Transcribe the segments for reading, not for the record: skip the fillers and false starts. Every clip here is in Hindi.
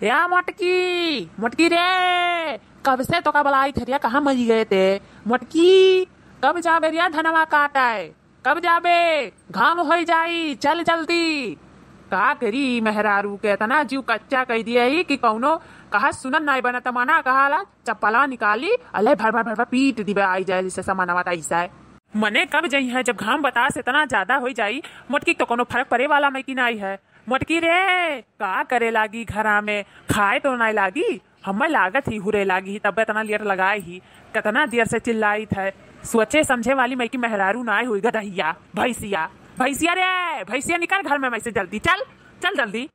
या मोटकी मोटकी रे, कब से तो का बलाई थे, कहाँ मरी गए थे मोटकी? कब जाबे रिया धनवा काटाए? कब जाबे? घाम हो जाई, चल जल्दी। का करी मेहरारू के तना जीव कच्चा कह दिया ही कि कौनो कहा सुनन नहीं बना तमाना कहा चप्पला निकाली अले भर भर भर भर पीट दिबे आई जाए जैसे समानवा ऐसा है। मने कब जाई है जब घाम बतास इतना ज्यादा हो जाई मोटकी तो कोनो फर्क पड़े वाला में की नहीं है। मोटकी रे का करे लागी घरा में, खाए तो नहीं लागी, हमें लागत ही हुरे लागी तब इतना लेट लगाए ही, कितना देर से चिल्लाई थे। सोचे समझे वाली मैं की मेहरारू ना हुई गदहिया भैंसिया भैंसिया रे, भैंसिया निकल घर में मैं से जल्दी चल चल जल्दी।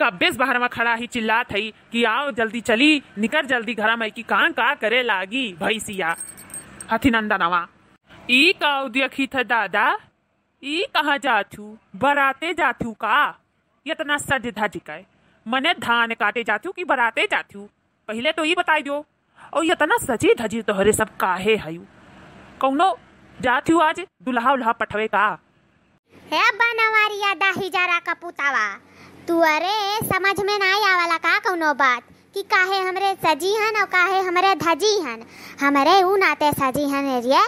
कब्बेस बाहर में खड़ा ही चिल्ला थी कि आओ जल्दी चली निकल जल्दी घर में की कान का करे लागी भैंसिया हथी नंदनवा। ई का देखी था दादा, ई कहाँ जाथू? बराते जाथू का? इतना सज धज के मने धान काटे जाथू कि बराते जाथू? पहले तो ये बताई दो। और इतना सजी धजी तोहरे सब काहे हयू? कौनो जाथू आज दुल्हा उल्हा पठवे का? हे बनवारिया दाही जारा का पुतावा, तू अरे समझ में ना आवाला का कौनो बात कि काहे हमरे सजी हन और काहे हमरे धजी हन? हमरे ऊ नाते सजी हन रे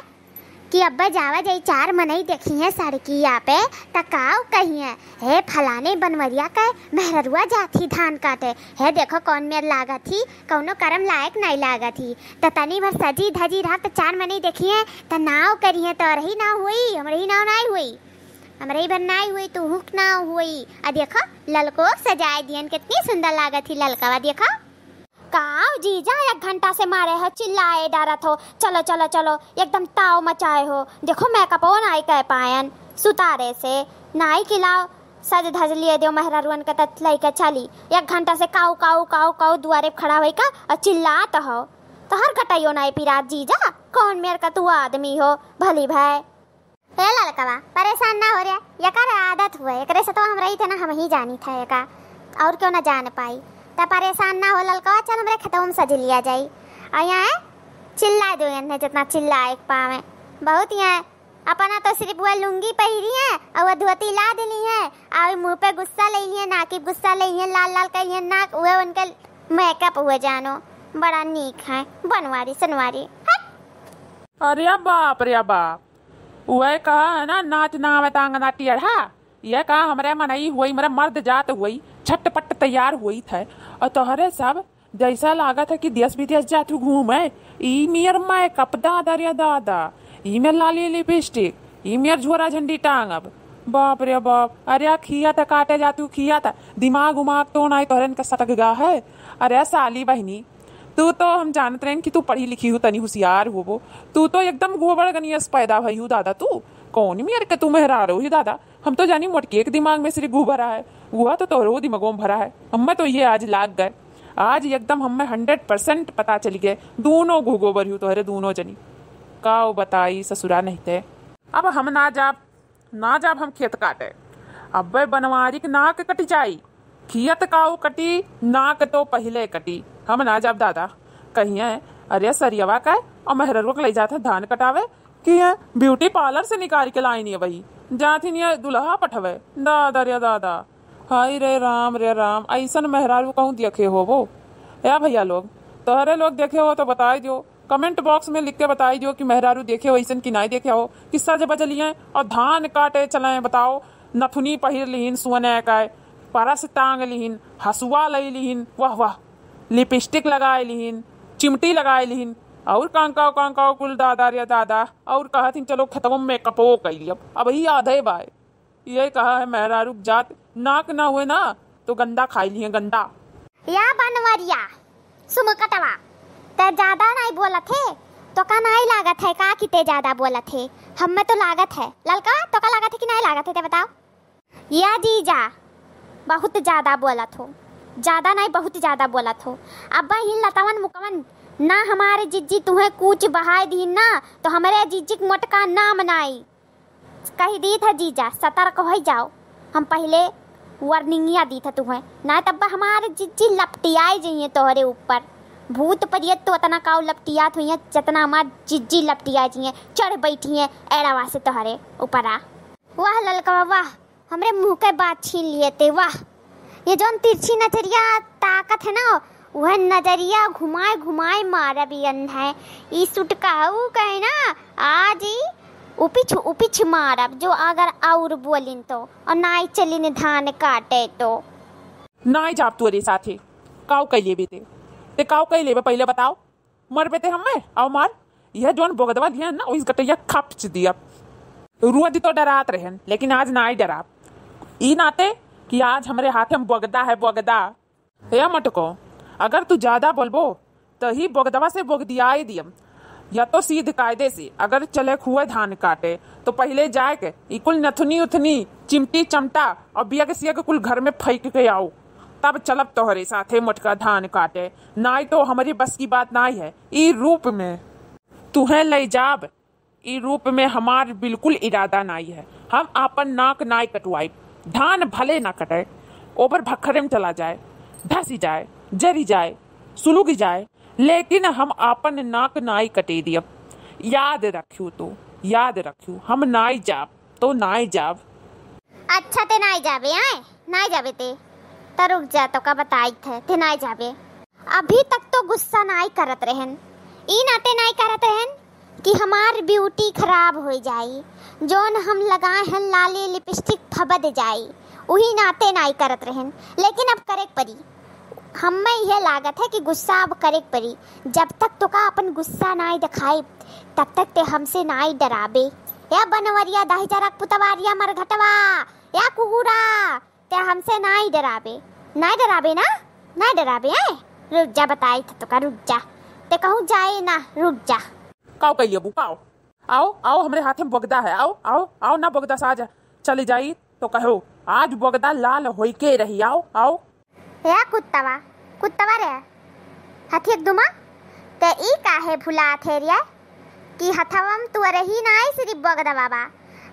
कि अब्बा जावा जाई चार मनई देखी है सड़किया पे तकाव कही है हे फलाने बनवरिया का मेहरुआ जाथी धान काटे, हे देखो कौन मेर लागत थी, कौनो कर्म लायक नहीं लागत थी। त तनी भर सजी धजी रहा तो चार मनई देखी है त नाव करी है तो रही ना हुई, हमरे नाव नहीं हुई, हमरे भर नहीं हुई तो हुक ना हुई। आ देखो ललको सजाए दियन कितनी सुंदर लागत थी ललकावा। देखो काव जीजा एक घंटा से मारे है चिल्लाए डरत हो, चलो चलो चलो एकदम ताव मचाए हो। देखो मेकअप नाई कह पायन सुतारे से नाई खिलाओ सज धज लिए दो मेहरारुअन के तत लइके चली। एक घंटा से काऊ काऊ काऊ काऊ दुआरे खड़ा होई का और चिल्लात हो तो हर घटाइयो नाई पिरात जीजा, कौन मेर का तू आदमी हो भली भाई। हे ललकवा परेशान ना हो रे, यकर आदत हुए एकरे से तो हम रही थे ना, हम ही जानी था यका और क्यों ना जान पाई। त परेशान ना हो ललकवा, चल हमरे खतम सज लिया जाई। और यहाँ चिल्ला दो ने जितना चिल्ला एक पावे बहुत यहाँ अपना तो सिर्फ वह लुंगी पहरी है और वह धोती ला दिली है और मुंह पे गुस्सा ले लिए, नाकी गुस्सा ले लिए, लाल लाल कही नाक हुए उनके मेकअप हुए जानो बड़ा नीक है बनवारी सनवारी। अरे बाप रे बाप, वह कहा है ना नाच ना तांगना टेढ़ा, यह कहा हमारे मनई हुई मेरा मर्द जात हुई छटपट तैयार हुई थे और तोहरे सब जैसा लागत है कि देश विदेश जातू घूमे। ई मेर मेकअप दादा रे दादा, ई मेर लाली लिपस्टिक, ई मेर झोरा झंडी टांगब, बाप रे बाप। अरे खिया था काटे जातू खिया था दिमाग उमाग तो ना तोहरे इनका सटक गा है। अरे साली बहनी तू तो हम जानते रहे कि तू पढ़ी लिखी हो तनी होशियार हो, वो तू तो एकदम गोबर गनियस पैदा भई हूँ दादा। तू कौन मेरे के तू मेहरा रही दादा, हम तो जानी मोटके के दिमाग में सिर्फ गु भरा है, हुआ तो तोरो दिमागों में भरा है। हमें तो ये आज लाग गए, आज एकदम हमें 100% पता चल गए दोनों घू गोबर हूँ तोहरे दोनों जनी का बताई ससुरा नहीं थे। अब हम ना जाब हम खेत काटे, अब बनवारी के नाक कटी जाई, खियत काऊ कटी नाक तो पहले कटी, हम ना जाब दादा कहिए। अरे सरियवा का और मेहरवा को ले जाता धान कटावे कि ब्यूटी पार्लर से निकाल के लाई नहीं वही जाती नहीं दुल्हा पठवे दादा रे दादा। हाय रे राम ऐसा मेहरारू कहूँ देखे हो वो या भैया लोग तोहरे लोग देखे हो तो बताई दो, कमेंट बॉक्स में लिख के बताई दो कि मेहरारू देखे हो ऐसा कि नहीं देखे हो, किस सज बजलिए और धान काटे चले बताओ। नथुनी पहिर लिहिन सुने का, परस टांग लिहिन, हसुआ लई लिहिन, वाह वाह, लिपस्टिक लगाए लिहिन, चिमटी लगाए लिहिन और कांकाओ कुल दादा रे दादा। और कहा थी चलो खत्म में कपो कैली अब ही आधे बाय ये कहा है मेहरारू जात नाक ना हुए ना तो गंदा खाई लिए गंदा। या बनवरिया सुमकटवा ते ज्यादा नहीं बोला थे तो का नहीं लागत है का किते ज्यादा बोला थे, हम में तो लागत है ललका तो का लागत है कि नहीं लागत है ते बताओ। या जीजा बहुत ज्यादा बोला थो, ज्यादा नहीं बहुत ज्यादा बोला थो। अब ही लतावन मुकवन ना हमारे जिज्जी तुम्हें कुछ बहाई दी ना तो हमारे जिज्जी मोटका ना मनाई कही दी था जीजा सतर्क हो जाओ, हम पहले वार्निंगिया दी था तुम्हें ना तब हमारे जिज्जी लपटियाई जाइए तोहरे ऊपर। भूत परियत तो उतना काउ लपटियात हुई है जितना हमार जिज्जी लपटिया जाइए चढ़ बैठी है एड़ावा से तोहरे ऊपर आ। वाह ललका वाह, हमरे मुँह के बात छीन लिए थे वाह। ये जौन तिरछी नजरिया ताकत है ना, वह नजरिया घुमाए घुमाए मारा भी है। ई सुटकाऊ कहे ना, आज ही उपिछ उपिछ मारब जो अगर और बोलिन तो, और नाई चलिन धान काटे तो। नाई जाप तोरे साथे काव कई लेबे ते काव कई लेबे पहले बताओ। मर बेते हमें आओ मार। यह जोन बोगदवा दिया ना, इस गटैया खपच दिया। रोज तो डरात रहन, लेकिन आज नाई डराप। ई नाते कि आज हमारे हाथे में बोगदा है, बोगदा है मटको। अगर तू ज्यादा बोलबो तो ही बोगदवा से बोगदियाई दियम, या तो सीध कायदे से। अगर चले खुए धान काटे तो पहले जाए के इकुल नथुनी उथनी चिमटी चमटा और बिया के सिया के कुल घर में फेंक के आओ, तब चलब तोहरे साथे मटका धान काटे। नाई तो हमारी बस की बात नाई है। ई रूप में तुहे ले जाब, ई रूप में हमार बिल्कुल इरादा नाई है। हम आपन नाक नाई कटवाई, धान भले ना कटे, ओबर भखरे में चला जाए, धसी जाए, जरी जाए, सुलूगी जाए, लेकिन हम आपन नाक नाई कटे दियब। याद रखियो तो याद रखियो, हम नाई जाब तो नाई जाब। अच्छा ते नाई जाबे आए, नाई जाबे ते तो रुक जा, तो का बताई थे नाई जाबे। अभी तक तो गुस्सा नाई करत रहन, ई नाते नाई करत रहन कि हमार ब्यूटी खराब हो जाई, जोन हम लगाए हैं लाली लिपस्टिक फबद जाई, वही नाते नाई करत रहन। लेकिन अब करे परी, हमें यह लागत है कि गुस्सा अब करे परी। जब तक तो का अपन गुस्सा नाई दिखाए, तब तक ते हमसे नाई डराबे। या बनवरिया दाही जरक पुतवारिया मरघटवा या कुहुरा, ते हमसे नाई डराबे, नाई डराबे ना, नाई डराबे है। रुक जा बताई तो का, रुक जा, ते कहूँ जाए ना, रुक जा। काओ कहिए बुकाओ, आओ आओ हमारे हाथ में बोगदा है, आओ आओ आओ ना बोगदा साज चली जाई तो कहो आज बोगदा लाल होई के रही। आओ आओ या कुत्तवा कुत्तवा रे हथी दुमा ते ई काहे भुला थे रे कि हथवम तू रही ना आई सिर्फ बोगदा बाबा,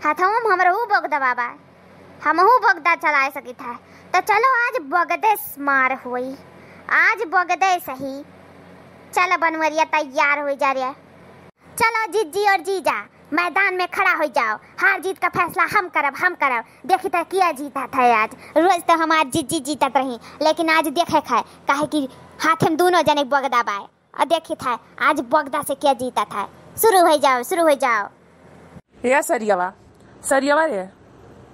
हथवम हमरहू बोगदा बाबा, हमहू बोगदा चला सकी था। तो चलो आज बोगदे मार हुई, आज बोगदे सही। चलो बनवरिया तैयार हो जा रहा। चलो जीजी और जीजा मैदान में खड़ा हो जाओ, हार जीत का फैसला हम करब। देखी तो किया जीता था आज। रोज तो हमार जीजी जीतत रही, लेकिन आज देखे खाए काहे कि हाथ में दोनों जने बोगदा बाए, और देखी था आज बोगदा से क्या जीता था। शुरू हो जाओ, शुरू हो जाओ। या सरियावा रे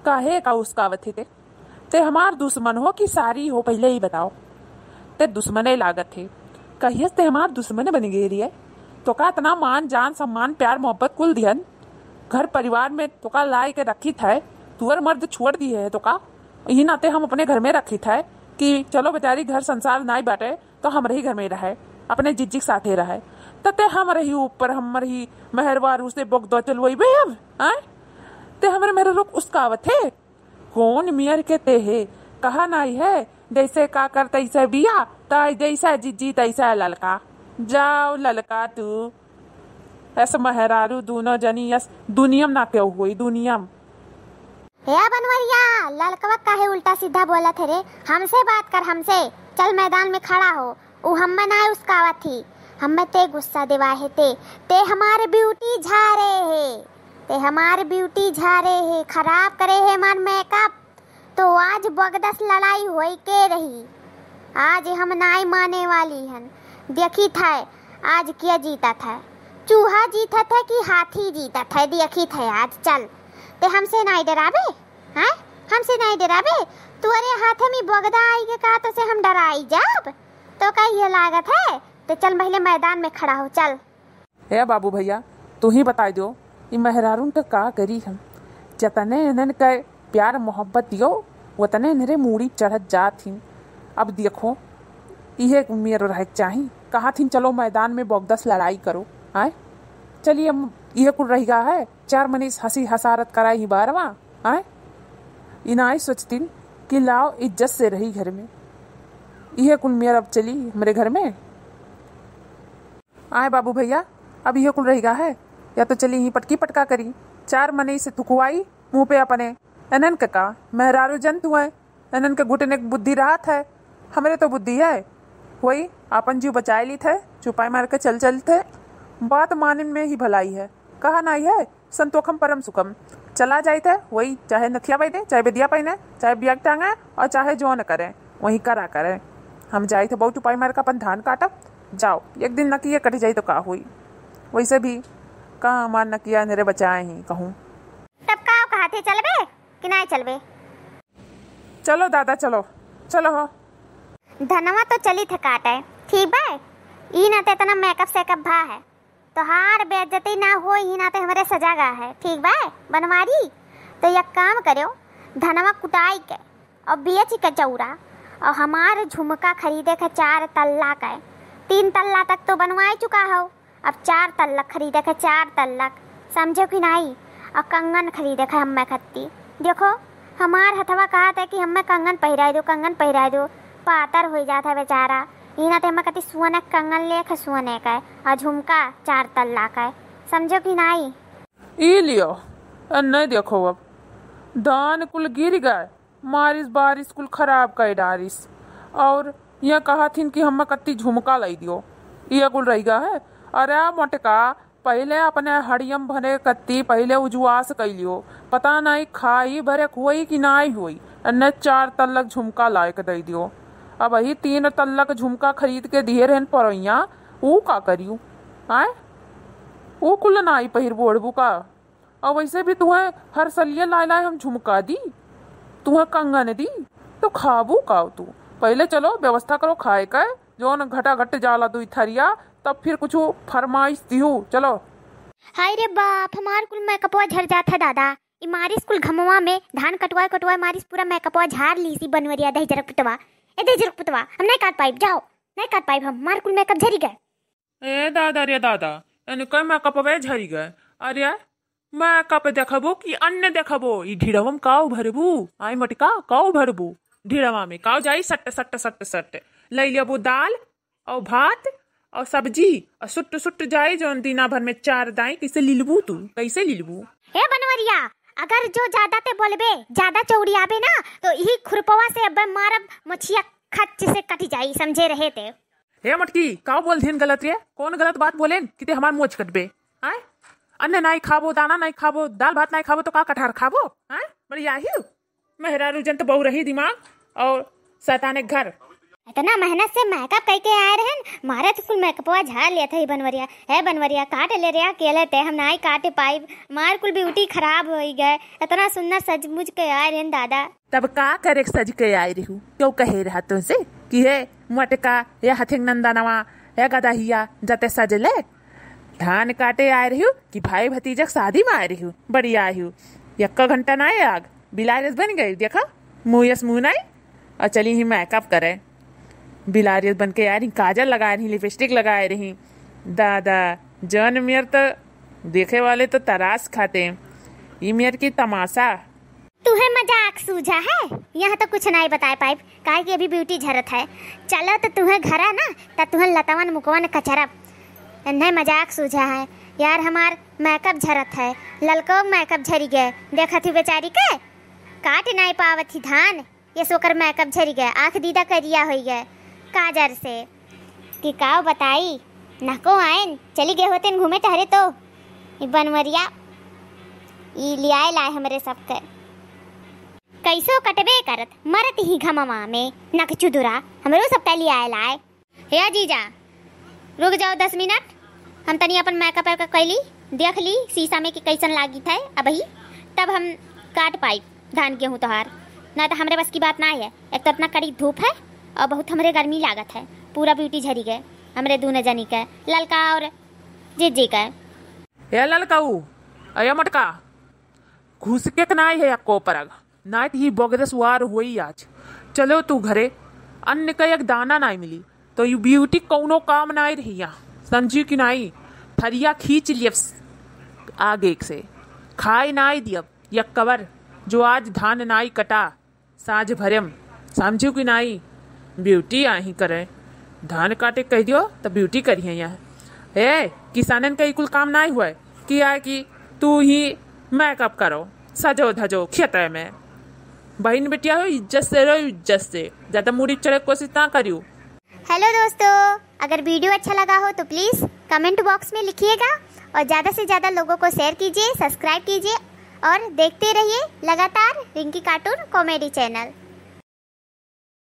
काहे का उसकावत थे ते हमार दुश्मन हो कि सारी हो, पहले ही बताओ। ते दुश्मने लागत थे, कहिए ते हमार दुश्मन बन गई रही है। तो का इतना मान जान सम्मान प्यार मोहब्बत कुल दियन घर परिवार में तो का लाई के रखी था, तुअर मर्द छोड़ दी है। तो का यही नाते हम अपने घर में रखी था कि चलो बेचारी घर संसार नाई बाटे तो हम रही घर में रहे, अपने जिज्जी साथे रहे। तते हम रही ऊपर, हम रही मेहरबार उसे बोक दो चल वही बे अब आए ते हमारे मेरे लोग उसका आवत है। कौन मियर के ते है कहा नाई है, जैसे का कर तैसे बिया ताई जैसा जिज्जी तैसा ललका। जाओ ललका तू ऐसा महरारू दोनों जनी यस दुनियम ना क्यों हुई दुनियम। हे बनवरिया ललकवा काहे उल्टा सीधा बोला थे रे, हमसे बात कर, हमसे चल मैदान में खड़ा हो। उ हम बनाए उसका आवत थी, हमें ते गुस्सा दिवाहे ते हमारे ब्यूटी झारे है, ते हमारे ब्यूटी झारे है, खराब करे है हमार मेकअप। तो आज बगदस लड़ाई होई के रही, आज हम नाई माने वाली हन। देखी था आज क्या जीता था, चूहा जीता था कि हाथी जीता था, देखी था आज। चल ते हमसे नहीं डराबे, हैं हमसे नहीं डराबे। तुअरे हाथ में बगदा आई के कहा तो से हम डराई जाब, तो का ये लागत है। तो चल पहले मैदान में खड़ा हो, चल। हे बाबू भैया तू ही बता दो ये मेहरारून का का करी हम, जतने इन्हन का प्यार मोहब्बत दियो उतने इन्हरे मूड़ी चढ़त जात ही। अब देखो यह मेरे रह चाहिए कहा थी चलो मैदान में बोगदस लड़ाई करो। आए चलिए यह कुल रहेगा है, चार मनीष हंसी हसारत कराई ही बारवा। आए इनाई सोचती कि लाओ इज्जत से रही घर में, यह कुल मेरा अब चली मेरे घर में। आए बाबू भैया अब यह कुल रहेगा है, या तो चली ही पटकी पटका करी, चार मनीष से थुकवाई मुंह पे अपने। एनन का मेहरारू जंतु है, एनन के घुटने की बुद्धि राहत है, हमारे तो बुद्धि है वही अपन जीव बचाए ली थे, चुपाई मार के चल थे। बात मानने में ही भलाई है, कहा नहीं है संतोखम परम सुखम। चला जाए थे वही, चाहे नथिया पहने, चाहे बेदिया पहने, चाहे बिया टांगे और चाहे जो न करें, वहीं करा करे। हम जाई थे बहुत उपाय मार का अपन धान काटब। जाओ एक दिन नकिया कट जाई तो का हुई। वैसे भी कहाँ हमार नकिया मेरे बचाए ही कहूँ। तब का कहा थे चलबे कि नहीं चलबे? चलो दादा चलो चलो हो। धनवा तो चली थे काटे ठीक बा। ई नाते इतना मेकअप सेकअप भा है तो हार बेइज्जती ना हो। ई नाते हमारे सजागा है ठीक बा बनवारी। तो एक काम करो धनवा कुटाई के और बेच के चौरा और हमारे झुमका खरीदे के 4 तल्ला का 3 तल्ला तक तो बनवा चुका हो। अब 4 तल्लक खरीदे के 4 तल्लक समझो कि नहीं। और कंगन खरीदे के हमें खत्ती देखो हमार हथवा कहा था कि हमें कंगन पहिरा दो पातर हो जाता है बेचारा। इना ते हमें कति सुने कंगन ले के सुने का और झुमका 4 तल्ला का समझो कि नहीं। ई लियो नहीं देखो अब धान कुल गिर गए मारिस बारिश कुल खराब कर डारिस। और यह कहा थी कि हमें कत्ती झुमका लाई दियो ये कुल रही गा है। अरे मोटका पहले अपने हड़ियम भरे कत्ती पहले उजवास कैलियो पता नहीं खाई भरे हुई कि नहीं हुई। अन्य 4 तल्लक झुमका लाए के दे दियो। अब वही 3 तल्लक झुमका खरीद के दिए रहन परैया वो का करियो आए वो कुल नाई पहिर बोड़बू का। और वैसे भी तुम्हें हर सलिए लाए हम झुमका दी तुम्हें कंगन दी तो खाबू का तू। पहले चलो व्यवस्था करो खाए का जो न घटा घट जाला 2 थरिया तब फिर कुछ फरमाइश दियो चलो। हाय रे बाप हमार कुल मेकअपवा झड़ जाता है दादा। ई मारिस कुल घमवा में धान कटवाए मारिस पूरा मेकअपवा झाड़ ली सी बनवरिया दही जरक पुतवा हम नहीं काट पाइब। जाओ नहीं काट पाइब हम मार कुल मेकअप झरी गए। ए दादा रे दादा एने कई मेकअप वे झरी गए। अरे मेकअप देखबो कि अन्य देखबो ई ढिड़वम काऊ भरबू आई मटका काऊ भरबू ढिड़वा में काऊ जाई सट सट सट सट ले लेबू दाल और भात और सब्जी और सुट सुट जाए जो दिना भर में 4 दाई कैसे लिलबू तू कैसे लिलबू। ए बनवरिया अगर जो ज्यादा ते बोलबे ज्यादा चौड़ी आबे ना तो यही खुरपवा से अब मारब मछिया खच से कट जाई समझे रहे थे। हे मटकी काऊ बोल धिन गलत रे कौन गलत बात बोले कि हमार मोच कटबे आए अन्य नहीं खाबो दाना नहीं खाबो दाल भात नहीं खाबो तो का कटहर खाबो आए बढ़िया ही मेहरा रुजन तो बहु रही दिमाग और शैतान एक घर। इतना मेहनत से मेकअप करके आए रहे मारे तो कुल मेकअपवा झाड़ लिया था। बनवरिया है बनवरिया काट ले रहा अकेले थे हम नहीं काटे पाइब मार कुल ब्यूटी खराब हो गए। इतना सुंदर सज मुझ के आए रहे दादा। तब का करे सज के आए रहू क्यों कहे रहा तुमसे कि हे मटका ये हथिंग नंदनवा है गदाहिया जते सजले धान काटे आए रहू कि भाई भतीजक शादी में आए रहू बढ़िया आयु 1 घंटा ना आग बिलारियस बन गई देखा मुँहस मुँह नहीं और चली ही मेकअप करे बिलारियस बन के आ रही काजल लगाए रही लिपस्टिक लगाए रही। दादा जन मेयर तो देखे वाले तो तरास खाते ये मेयर की तमाशा। तुम्हें मजाक सूझा है यहाँ तो कुछ नहीं बता पाइब काहे की अभी ब्यूटी झरत है। चलो तो तुम्हें घरा ना तो तुम्हें लतवन मुकवन कचरब नहीं मजाक सूझा है यार। हमार मेकअप झरत है ललको मेकअप झरी गए देखा थी बेचारी के काट नहीं पावत थी धान ये सोकर मेकअप झरी गए आँख दीदा करिया हो गए काजर से कि काव बताई नको आयन चली गए होते घूमे टहरे तो बनवरिया ई लियाए लाए हमारे सबके कैसो कटबे करत मरत ही घमवा में नक चुदुरा हमरो सबका लियाए लाए। हे जीजा रुक जाओ 10 मिनट हम तनी अपन मेकअप कैली देख ली शीशा में कि कैसन लागी था अब ही तब हम काट पाई धान गेहूँ तोहार ना तो हमारे बस की बात ना है। एक तो इतना कड़ी धूप है और बहुत हमरे गर्मी लागत है पूरा ब्यूटी झरी गए हमरे दूने जनी के ललका और जी का। हे ललकाऊ अया मटका घुस के नाई है को परग नाइट ही बोगरस वार हुई आज चलो तू घरे अन्य का एक दाना नहीं मिली तो यू ब्यूटी कौनो काम नहीं रही यहाँ समझी कि नहीं। थरिया खींच लिय आगे से खाए नाई दियब या कवर जो आज धान नाई कटा साझ भरम समझू कि नहीं। ब्यूटी आही करे धान काटे कह दियो तो ब्यूटी करिए यहाँ हे किसानन का कुल काम नहीं हुआ कि आए कि तू ही मेकअप करो सजो धजो खेत में बहन बेटिया हो इज्जत से रहो इज्जत से ज्यादा मुड़ी चढ़े कोशिश ना करियो। हेलो दोस्तों अगर वीडियो अच्छा लगा हो तो प्लीज कमेंट बॉक्स में लिखिएगा और ज्यादा से ज्यादा लोगों को शेयर कीजिए सब्सक्राइब कीजिए और देखते रहिए लगातार रिंकी कार्टून कॉमेडी चैनल।